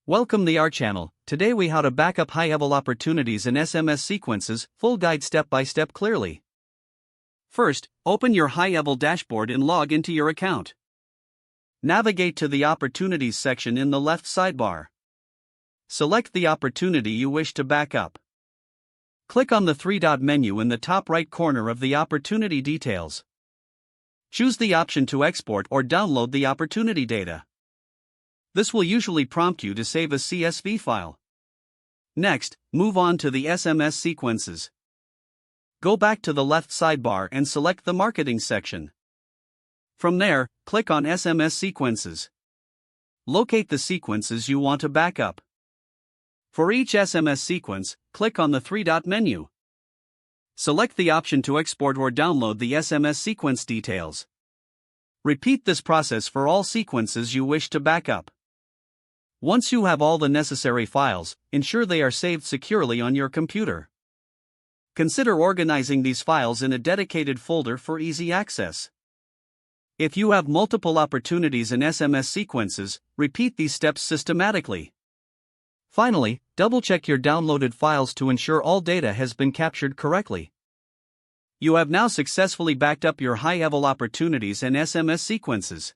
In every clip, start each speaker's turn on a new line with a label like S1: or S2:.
S1: Welcome to our channel. Today we how to backup HighLevel opportunities in SMS sequences, full guide step by step clearly. First, open your HighLevel dashboard and log into your account. Navigate to the Opportunities section in the left sidebar. Select the opportunity you wish to backup. Click on the three-dot menu in the top right corner of the opportunity details. Choose the option to export or download the opportunity data. This will usually prompt you to save a CSV file. Next, move on to the SMS sequences. Go back to the left sidebar and select the Marketing section. From there, click on SMS sequences. Locate the sequences you want to backup. For each SMS sequence, click on the three-dot menu. Select the option to export or download the SMS sequence details. Repeat this process for all sequences you wish to backup. Once you have all the necessary files, ensure they are saved securely on your computer. Consider organizing these files in a dedicated folder for easy access. If you have multiple opportunities in SMS sequences, repeat these steps systematically. Finally, double-check your downloaded files to ensure all data has been captured correctly. You have now successfully backed up your HighLevel opportunities and SMS sequences.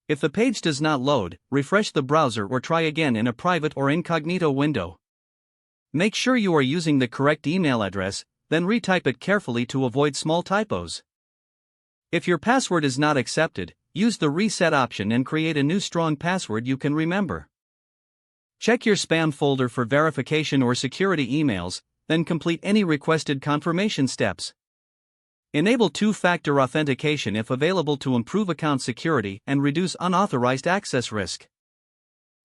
S1: If the page does not load, refresh the browser or try again in a private or incognito window. Make sure you are using the correct email address, then retype it carefully to avoid small typos. If your password is not accepted, use the reset option and create a new strong password you can remember. Check your spam folder for verification or security emails, then complete any requested confirmation steps. Enable two-factor authentication if available to improve account security and reduce unauthorized access risk.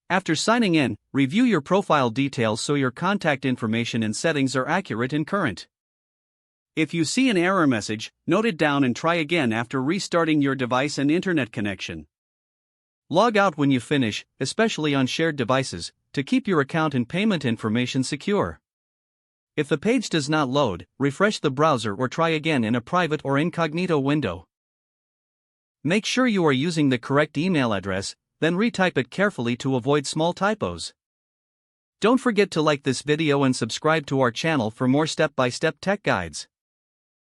S1: After signing in, review your profile details so your contact information and settings are accurate and current. If you see an error message, note it down and try again after restarting your device and internet connection. Log out when you finish, especially on shared devices, to keep your account and payment information secure. If the page does not load, refresh the browser or try again in a private or incognito window. Make sure you are using the correct email address, then retype it carefully to avoid small typos. Don't forget to like this video and subscribe to our channel for more step-by-step tech guides.